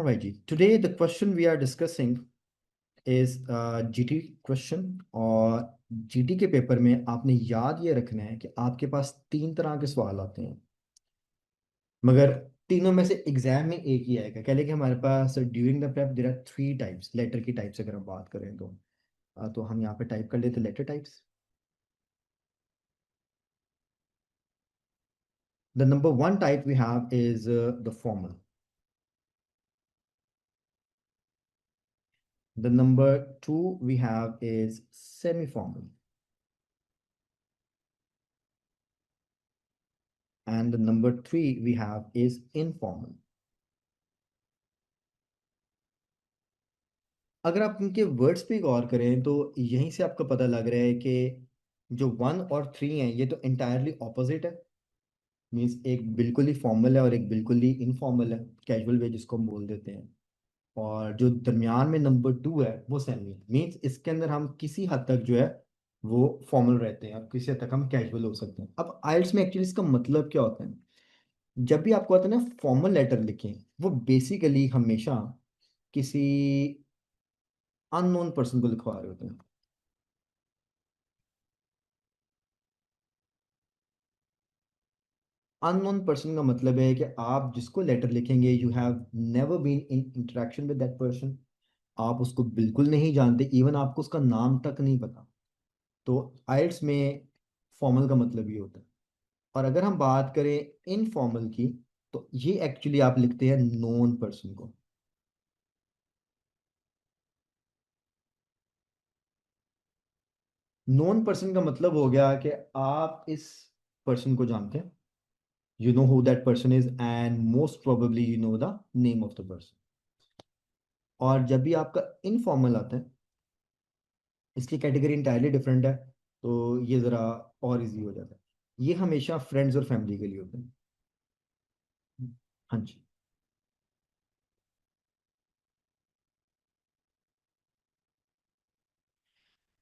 right, जी. Today the question we are discussing is GT question. और GT के paper में आपने याद ये रखना है कि आपके पास 3 तरह के सवाल आते हैं, मगर तीनों में से एग्जाम में एक ही आएगा. कह लें कि हमारे पास during the prep there are 3 types, letter की टाइप्स अगर हम बात करें तो हम यहाँ पे टाइप कर लेते letter types. The number one type we have is the formal. The number two we have is semi-formal. And the number three we have is informal. अगर आप इनके वर्ड्स पे गौर करें तो यहीं से आपको पता लग रहा है कि जो 1 और 3 हैं ये तो इंटायरली ऑपोजिट है. मीन्स एक बिल्कुल ही फॉर्मल है और एक बिल्कुल ही इनफॉर्मल है, कैजुअल वे जिसको हम बोल देते हैं. और जो दरमियान में नंबर 2 है वो सेमी है. मीन्स इसके अंदर हम किसी हद तक जो है वो फॉर्मल रहते हैं और किसी हद तक हम कैजुअल हो सकते हैं. अब आइल्स में एक्चुअली इसका मतलब क्या होता है? जब भी आपको आता है ना फॉर्मल लेटर लिखें, वो बेसिकली हमेशा किसी अननोन पर्सन को लिखवा रहे होते हैं. अननोन पर्सन का मतलब है कि आप जिसको लेटर लिखेंगे you have never been in interaction with that person. आप उसको बिल्कुल नहीं जानते, इवन आपको उसका नाम तक नहीं पता. तो आइल्स में फॉर्मल का मतलब ये होता है. और अगर हम बात करें इनफॉर्मल की, तो ये एक्चुअली आप लिखते हैं नोन पर्सन को. नोन पर्सन का मतलब हो गया कि आप इस पर्सन को जानते हैं, you know who that person is and most probably you know the name of the person. और जब भी आपका इनफॉर्मल आता है, इसकी कैटेगरी इंटायरली डिफरेंट है, तो ये ज़रा और इजी हो जाता है. ये हमेशा फ्रेंड्स और फैमिली के लिए होते हैं. हाँ जी.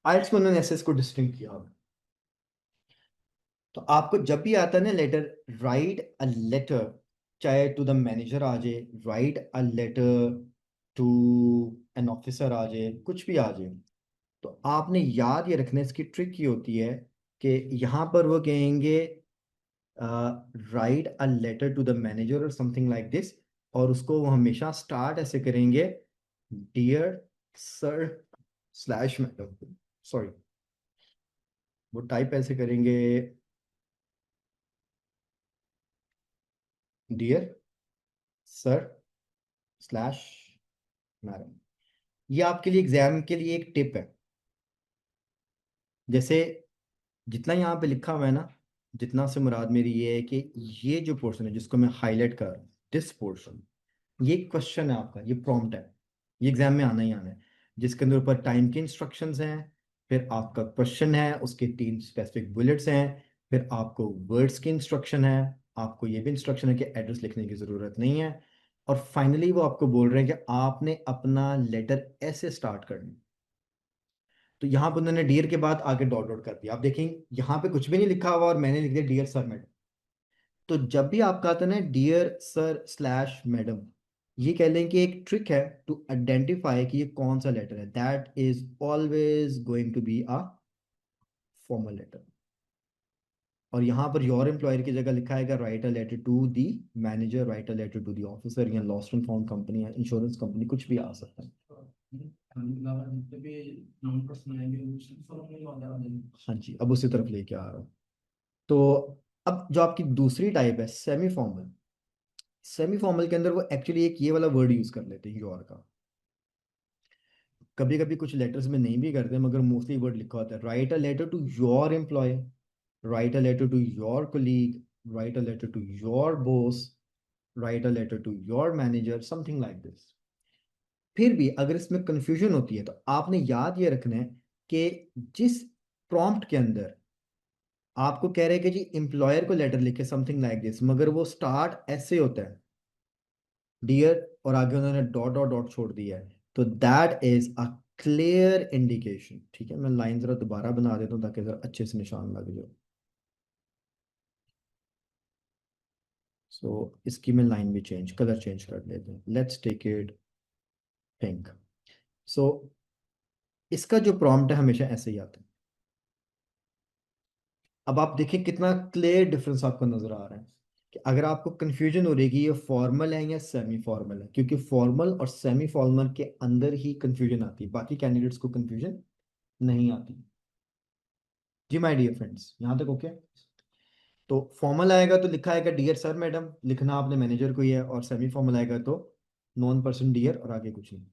आइल्स में उन्होंने ऐसे इसको डिस्टिंक्ट किया हुआ है. तो आपको जब भी आता है ना लेटर, राइट अ लेटर, चाहे टू द मैनेजर आ जाए, write a letter to an officer आ जाए, कुछ भी आ जाए, तो आपने याद ये रखना, इसकी ट्रिक ये होती है कि यहाँ पर वो कहेंगे write a letter to the manager और समथिंग लाइक दिस. और उसको वो हमेशा स्टार्ट ऐसे करेंगे, dear sir slash madam, sorry, वो टाइप ऐसे करेंगे, डियर सर स्लैश मैडम. ये आपके लिए एग्जाम के लिए एक टिप है. जैसे जितना यहाँ पे लिखा हुआ है ना, जितना से मुराद मेरी ये है कि ये जो पोर्शन है जिसको मैं हाईलाइट कर रहा हूँ, दिस पोर्शन, ये क्वेश्चन है आपका, ये प्रॉम्प्ट है, ये एग्जाम में आना ही आना है. जिसके अंदर ऊपर टाइम के इंस्ट्रक्शंस हैं, फिर आपका क्वेश्चन है, उसके 3 स्पेसिफिक बुलेट्स हैं, फिर आपको वर्ड्स की इंस्ट्रक्शन है, आपको ये भी इंस्ट्रक्शन है कि एड्रेस लिखने की ज़रूरत नहीं है, और फाइनली वो आपको बोल रहे हैं कि आपने अपना लेटर ऐसे स्टार्ट करना है. तो यहाँ पर उन्होंने डियर के बाद आगे डॉट डॉट कर दिया. आप देखेंगे यहाँ पे कुछ भी नहीं लिखा हुआ और मैंने लिख दिया डियर सर मैडम. तो जब भी आपका आता है ना डियर सर स्लैश मैडम, ये कह लें कि एक ट्रिक है टू आइडेंटिफाई कि ये कौन सा लेटर है. That is always going to be a formal letter. और यहाँ पर योर एम्प्लॉयर की जगह लिखा है write a letter to the manager, write a letter to the officer, या लॉस्ट एंड फाउंड कंपनी या इंश्योरेंस कंपनी, कुछ भी आ सकता है. हाँ जी, अब उसी तरफ लेके आ रहा हूँ. तो अब जो आपकी दूसरी टाइप है सेमी फॉर्मल, सेमी फॉर्मल के अंदर वो एक्चुअली एक ये वाला वर्ड यूज कर लेते हैं योर का. कभी कभी कुछ लेटर्स में नहीं भी करते मगर मोस्टली वर्ड लिखा होता है, write a letter to your employ, write a letter to your colleague, write a letter to your boss, write a letter to your manager, something like this. फिर भी अगर इसमें कंफ्यूजन होती है तो आपने याद ये रखना है कि जिस प्रॉम्प्ट के अंदर आपको कह रहे हैं कि जी एम्प्लॉयर को लेटर लिखे समथिंग लाइक दिस, मगर वो स्टार्ट ऐसे होता है डियर और आगे उन्होंने डॉट डॉट डॉट छोड़ दिया है, तो that is a clear indication. ठीक है, मैं लाइन जरा दोबारा बना देता हूँ ताकि जरा अच्छे से निशान लग जाए. सो इसकी मैं लाइन भी चेंज, कलर चेंज कर लेते हैं, लेट्स टेक इट पिंक। सो इसका जो प्रॉम्प्ट है हमेशा ऐसे ही आता है। अब आप देखिए कितना क्लियर डिफरेंस आपको नजर आ रहा है कि अगर आपको कंफ्यूजन हो रही है कि ये फॉर्मल है या सेमी फॉर्मल है, क्योंकि फॉर्मल और सेमी फॉर्मल के अंदर ही कंफ्यूजन आती है, बाकी कैंडिडेट्स को कंफ्यूजन नहीं आती। जी माय डियर फ्रेंड्स, यहाँ तक ओके? तो फॉर्मल आएगा तो लिखा आएगा डियर सर मैडम, लिखना आपने मैनेजर को ही है, और सेमी फॉर्मल आएगा तो नॉन पर्सन डियर और आगे कुछ नहीं।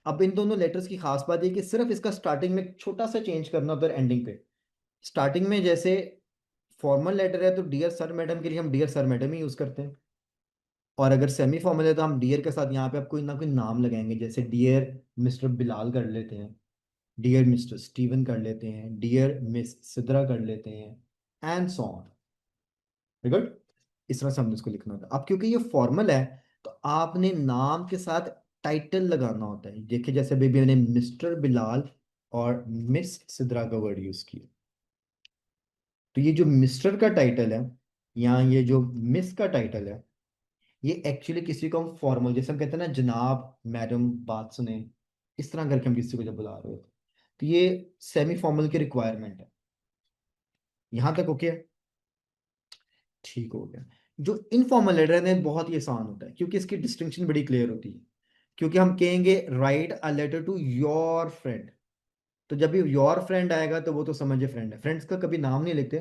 अब इन दोनों लेटर्स की खास बात है कि सिर्फ इसका स्टार्टिंग में छोटा सा चेंज करना होता है एंडिंग पे। स्टार्टिंग में जैसे फॉर्मल लेटर है तो डियर सर मैडम के लिए हम डियर सर मैडम ही यूज करते हैं, और अगर सेमी फॉर्मल है तो हम डियर के साथ यहाँ पे आप कोई ना कोई नाम लगाएंगे, जैसे डियर मिस्टर बिलाल कर लेते हैं, डियर मिस्टर स्टीवन कर लेते हैं, डियर मिस सिद्रा कर लेते हैं, एंड सो ऑन। गुड। इस तरह से हमने इसको लिखना होता है। अब क्योंकि ये फॉर्मल है तो आपने नाम के साथ टाइटल लगाना होता है। देखिए जैसे बेबी मैंने मिस्टर बिलाल और मिस सिद्रा का वर्ड यूज किया, तो ये जो मिस्टर का टाइटल है या ये जो मिस का टाइटल है, ये एक्चुअली किसी को हम फॉर्मल, जैसे हम कहते हैं ना जनाब मैडम बात सुने, इस तरह करके हम किसी को जब बुला रहे होते हैं, तो ये सेमी फॉर्मल की रिक्वायरमेंट है। यहां तक ओके? ठीक हो गया। जो इनफॉर्मल लेटर है बहुत ही आसान होता है क्योंकि इसकी डिस्टिंक्शन बड़ी क्लियर होती है। क्योंकि हम कहेंगे write a letter to your friend, तो जब भी योर फ्रेंड आएगा तो वो तो समझे फ्रेंड है, फ्रेंड्स का कभी नाम नहीं लिखते,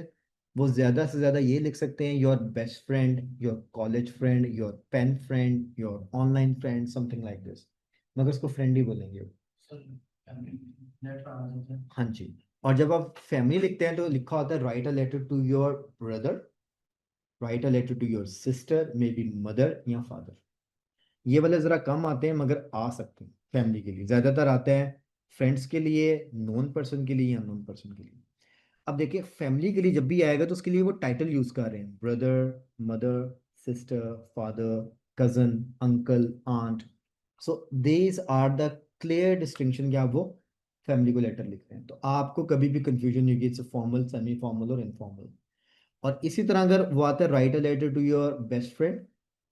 वो ज्यादा से ज्यादा ये लिख सकते हैं your best friend, your college friend, your pen friend, your online friend, something like this, मगर उसको फ्रेंड ही बोलेंगे वो। हाँ जी। और जब आप फैमिली लिखते हैं तो लिखा होता है write a letter to your brother, write a letter to your sister, maybe mother या फादर। ये वाले जरा कम आते हैं मगर आ सकते हैं। फैमिली के लिए ज्यादातर आते हैं, फ्रेंड्स के लिए, नॉन पर्सन के लिए या नॉन पर्सन के लिए। अब देखिए फैमिली के लिए जब भी आएगा तो उसके लिए वो टाइटल यूज कर रहे हैं, brother, mother, sister, father, cousin, uncle, aunt. So these are the clear distinction कि आप वो फैमिली को लेटर लिख रहे हैं, तो आपको कभी भी कंफ्यूजन नहीं होगी इट्स फॉर्मल, सेमी फॉर्मल और इनफॉर्मल। और इसी तरह अगर वो आता है write a letter to your best friend,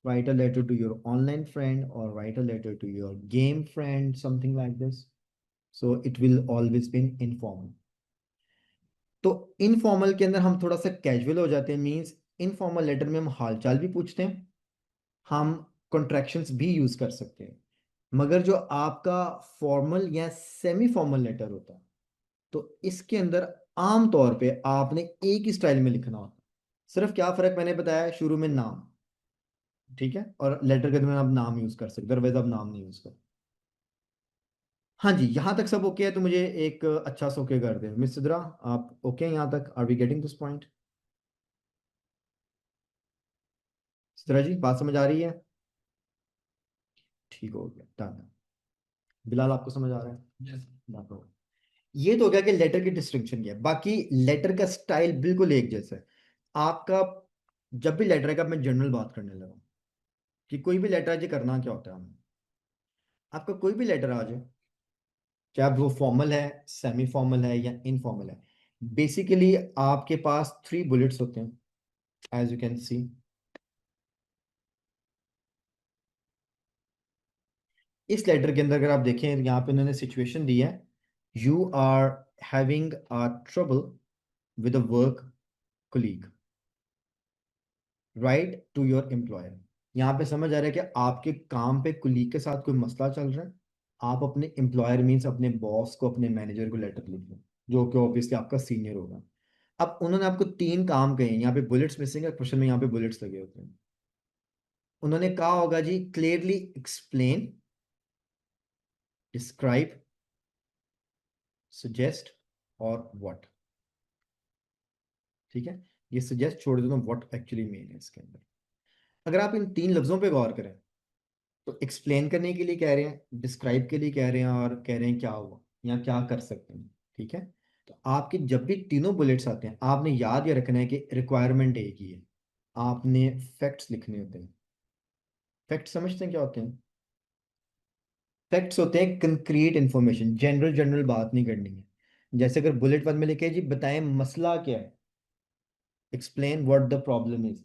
write a letter to your online friend, or write a letter to your game friend, something like this. So it will always be informal. तो informal के अंदर हम थोड़ा सा casual हो जाते हैं, means informal letter में हम हालचाल भी पूछते हैं, हम कॉन्ट्रैक्शंस भी यूज कर सकते हैं। मगर जो आपका फॉर्मल या सेमी फॉर्मल लेटर होता है तो इसके अंदर आम तौर पे आपने एक ही स्टाइल में लिखना होता है। सिर्फ क्या फर्क मैंने बताया, शुरू में नाम, ठीक है, और लेटर के दरमियान आप नाम यूज कर सकते, अदरवाइज आप नाम नहीं यूज कर। हाँ जी, यहाँ तक सब ओके है तो मुझे एक अच्छा सा ओके कर दे मिस सिद्रा, आप ओके हैं यहाँ तक? Are we getting this point? Sidra ji बात समझ आ रही है? ठीक हो गया, डन। बिलाल आपको समझ आ रहा है? Yes. Done हो गया। ये तो हो गया कि लेटर की डिस्टिंक्शन क्या है, बाकी लेटर का स्टाइल बिल्कुल एक जैसा है आपका। जब भी लेटर है, मैं जनरल बात करने लगा कि कोई भी लेटर आज करना क्या होता है हमें, आपका कोई भी लेटर आ जाए, चाहे वो फॉर्मल है, सेमी फॉर्मल है या इनफॉर्मल है, बेसिकली आपके पास थ्री बुलेट्स होते हैं एज यू कैन सी। इस लेटर के अंदर अगर आप देखें यहाँ पे उन्होंने सिचुएशन दी है, you are having a trouble with a work colleague, write to your employer. यहाँ पे समझ आ रहा है कि आपके काम पे कुलीग के साथ कोई मसला चल रहा है, आप अपने एम्प्लॉयर मीन्स अपने बॉस को, अपने मैनेजर को लेटर लिख रहे हैं, जो कि ऑब्वियसली आपका सीनियर होगा। अब उन्होंने आपको तीन काम कहे हैं, यहाँ पे बुलेट्स मिसिंग है क्वेश्चन में, यहाँ पे बुलेट्स लगे होते हैं। उन्होंने कहा होगा जी क्लियरली एक्सप्लेन, डिस्क्राइब, सजेस्ट और व्हाट। ठीक है, ये सजेस्ट छोड़ देता हूँ, व्हाट एक्चुअली मीन है इसके अंदर। अगर आप इन तीन लफ्जों पे गौर करें तो एक्सप्लेन करने के लिए कह रहे हैं, डिस्क्राइब के लिए कह रहे हैं, और कह रहे हैं क्या हुआ या क्या कर सकते हैं। ठीक है, तो आपके जब भी तीनों बुलेट्स आते हैं आपने याद ये रखना है कि रिक्वायरमेंट एक ही है, आपने फैक्ट्स लिखने होते हैं। फैक्ट समझते हैं क्या होते हैं? फैक्ट्स होते हैं कंक्रीट इंफॉर्मेशन, जनरल जनरल बात नहीं करनी है। जैसे अगर बुलेट वन में लिखे जी बताएं मसला क्या है, explain what the problem is,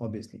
obviously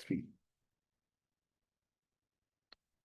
3.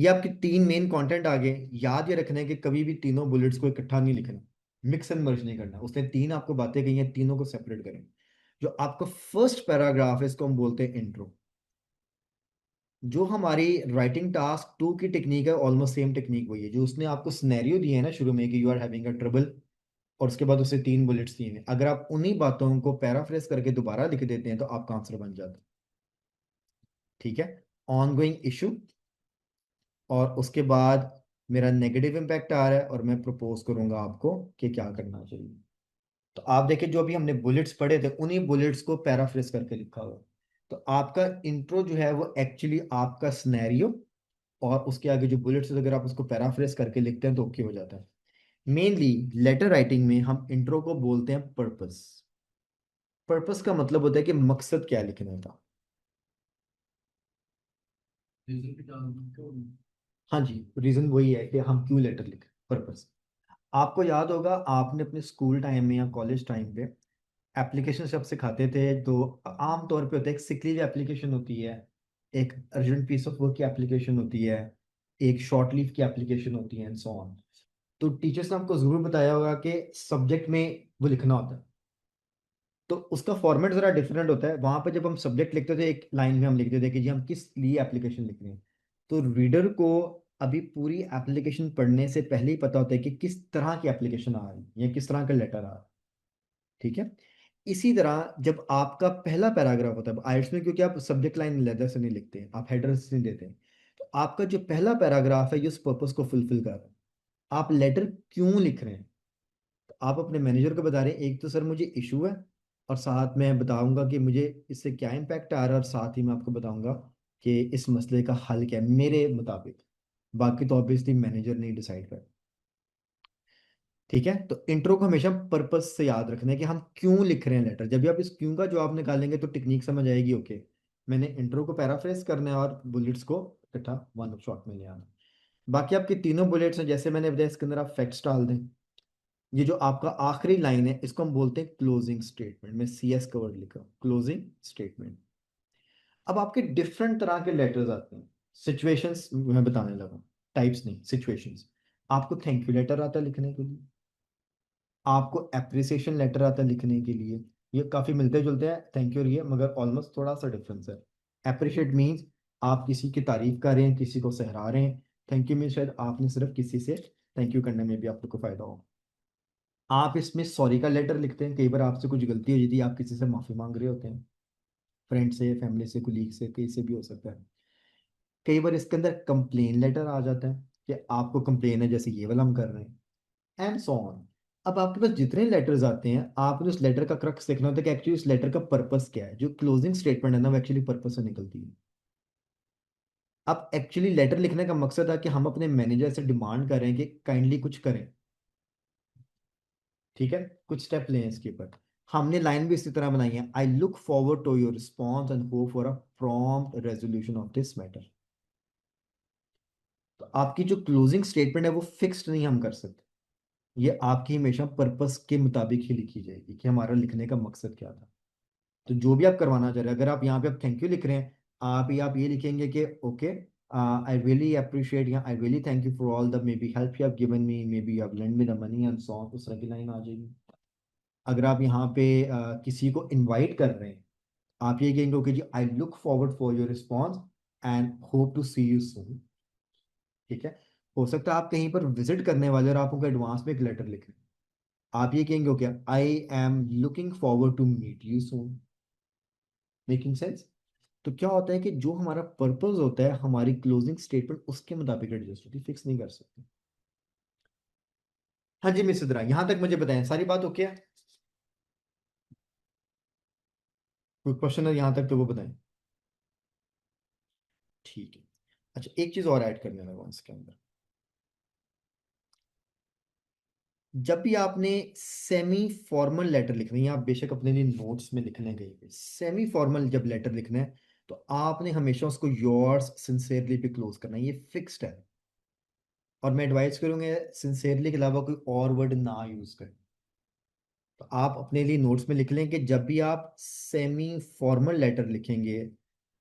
ये आपके 3 मेन कंटेंट आ गए। याद ये रखना है कि कभी भी तीनों बुलेट्स को इकट्ठा नहीं लिखना, मिक्स एंड मर्ज नहीं करना। उसने 3 आपको बातें कही हैं, तीनों को सेपरेट करें। जो आपका फर्स्ट पैराग्राफ है इसको हम बोलते हैं इंट्रो। जो हमारी राइटिंग टास्क 2 की टेक्निक है, ऑलमोस्ट सेम टेक्निक वही है। जो उसने आपको सिनेरियो दिए है ना शुरू में कि you are having a trouble, और उसके बाद उसे 3 बुलेट्स दिए हैं, अगर आप उन्हीं बातों को पैराफ्रेज करके दोबारा लिख देते हैं तो आपका आंसर बन जाता है। ठीक है। ऑन गोइंग इशू, और उसके बाद मेरा नेगेटिव इम्पैक्ट आ रहा है और मैं प्रपोज करूंगा आपको कि क्या करना चाहिए। तो आप देखिए जो अभी हमने बुलेट्स पढ़े थे उन्हीं बुलेट्स को पैराफ्रेज करके लिखा हुआ है। तो आपका इंट्रो जो है वो एक्चुअली आपका सिनेरियो, और उसके आगे जो बुलेट्स अगर आप उसको पैराफ्रेज करके लिखते हैं तो ओके हो जाता है। मेनली लेटर राइटिंग में हम इंट्रो को बोलते हैं पर्पस। पर्पस का मतलब होता है कि मकसद क्या है लिखने का। हाँ जी, रीजन वही है कि हम क्यों लेटर लिखें, पर्पस। आपको याद होगा आपने अपने स्कूल टाइम में या कॉलेज टाइम पे एप्लीकेशन जब सिखाते थे तो आम तौर पे होता है एक सिक लीव एप्लीकेशन होती है, एक अर्जेंट पीस ऑफ वर्क की एप्लीकेशन होती है, एक शॉर्ट लीव की एप्लीकेशन होती है एंड सो ऑन। तो टीचर्स ने आपको जरूर बताया होगा कि सब्जेक्ट में वो लिखना होता है। तो उसका फॉर्मेट जरा डिफरेंट होता है। वहां पर जब हम सब्जेक्ट लिखते थे एक लाइन में हम लिखते थे कि जी हम किस लिए एप्लीकेशन लिख रहे हैं। तो रीडर को अभी पूरी एप्लीकेशन पढ़ने से पहले ही पता होता है कि किस तरह की एप्लीकेशन आ रही है या किस तरह का लेटर आ रहा है। ठीक है। इसी तरह जब आपका पहला पैराग्राफ होता है आइट्स में, क्योंकि आप सब्जेक्ट लाइन लेटर से नहीं लिखते हैं, आप हेडर से नहीं देते हैं, तो आपका जो पहला पैराग्राफ है ये उस पर्पस को फुलफिल कर रहा है। आप लेटर क्यों लिख रहे हैं, तो आप अपने मैनेजर को बता रहे हैं एक तो सर मुझे इशू है, और साथ में बताऊंगा कि मुझे इससे क्या इम्पैक्ट आ रहा है, और साथ ही मैं आपको बताऊंगा कि इस मसले का हल क्या है मेरे मुताबिक। बाकी तो ऑब्वियसली मैनेजर नहीं डिसाइड कर। ठीक है। तो इंट्रो को हमेशा पर्पस से याद रखना है कि हम क्यों लिख रहे हैं लेटर। जब भी आप इस क्यों का जवाब निकालेंगे तो टेक्निक समझ आएगी। ओके, मैंने इंट्रो को पैराफ्रेज करना है और बुलेट्स को इकट्ठा वन शॉट में ले आना। बाकी आपके तीनों बुलेट्स हैं, जैसे मैंने बताया इसके अंदर आप फैक्ट्स डाल दें। ये जो आपका आखिरी लाइन है इसको हम बोलते हैं क्लोजिंग स्टेटमेंट। मैं सी एस का वर्ड लिखा हूं, क्लोजिंग स्टेटमेंट। अब आपके डिफरेंट तरह के लेटर्स आते हैं। सिचुएशंस मैं बताने लगा, टाइप्स नहीं, सिचुएशंस। आपको थैंक यू लेटर आता है लिखने के लिए, आपको अप्रिसिएशन लेटर आता है लिखने के लिए। ये काफी मिलते जुलते हैं थैंक यू और ये, मगर ऑलमोस्ट थोड़ा सा डिफरेंस है। अप्रिशिएट मीन्स आप किसी की तारीफ कर रहे हैं, किसी को सहरा रहे हैं। थैंक यू मीन्स शायद आपने सिर्फ किसी से थैंक यू करने में भी आप लोग को फायदा हो। आप इसमें सॉरी का लेटर लिखते हैं, कई बार आपसे कुछ गलती हो जाती है, आप किसी से माफी मांग रहे होते हैं, फ्रेंड से, फैमिली से, कुलीग से, कहीं से भी हो सकता है। कई बार इसके अंदर कंप्लेन लेटर आ जाता है कि आपको कंप्लेन है जैसे ये वाला हम कर रहे हैं, एंड सो ऑन। अब आपके पास जितने लेटर्स आते हैं आपने उस लेटर का क्रक्स देखना होता है कि एक्चुअली उस लेटर का पर्पस क्या है। जो क्लोजिंग स्टेटमेंट है ना वो एक्चुअली पर्पस से निकलती है। अब एक्चुअली लेटर लिखने का मकसद है कि हम अपने मैनेजर से डिमांड कर रहे हैं कि काइंडली कुछ करें। ठीक है। कुछ स्टेप लें इसके ऊपर। हमने लाइन भी इसी तरह बनाई है, I look forward to your response and hope for a prompt resolution of this matter. तो आपकी जो क्लोजिंग स्टेटमेंट है वो फिक्स्ड नहीं हम कर सकते। ये आपकी हमेशा पर्पस के मुताबिक ही लिखी जाएगी कि हमारा लिखने का मकसद क्या था। तो जो भी आप करवाना चाह रहे हैं, अगर आप यहाँ पे आप थैंक यू लिख रहे हैं, आप ये लिखेंगे कि ओके आई रियली अप्रिशिएट या I really thank you for all the may be help you have given me, may be you have lend me the money and so on, उस तरह की लाइन आ जाएगी। अगर आप यहाँ पे किसी को इनवाइट कर रहे हैं, आप ये कहेंगे ओके जी I look forward for your response and hope to see you soon. ठीक है। हो सकता है आप कहीं पर विजिट करने वाले और आप उनको एडवांस में एक लेटर लिख रहे हैं, आप ये कहेंगे okay I am looking forward to meet you soon. Making sense. तो क्या होता है कि जो हमारा पर्पस होता है हमारी क्लोजिंग स्टेटमेंट उसके मुताबिक एडजस्ट होती है, फिक्स नहीं कर सकते। हाँ जी मिस सिद्रा, यहाँ तक मुझे बताएं सारी बात ओके है। कोई क्वेश्चन है यहाँ तक तो वो बताएं। ठीक है। अच्छा एक चीज और ऐड करने लगा हूं इसके अंदर। जब भी आपने सेमी फॉर्मल लेटर लिखना है, या आप बेशक अपने लिए नोट्स में लिखने गए, सेमी फॉर्मल जब लेटर लिखना है तो आपने हमेशा उसको योर्स सिंसेरली पे क्लोज करना है, ये फिक्स्ड है। और मैं एडवाइस करूंगा सिंसेरली के अलावा कोई और वर्ड ना यूज करें। तो आप अपने लिए नोट्स में लिख लें कि जब भी आप सेमी फॉर्मल लेटर लिखेंगे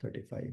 35.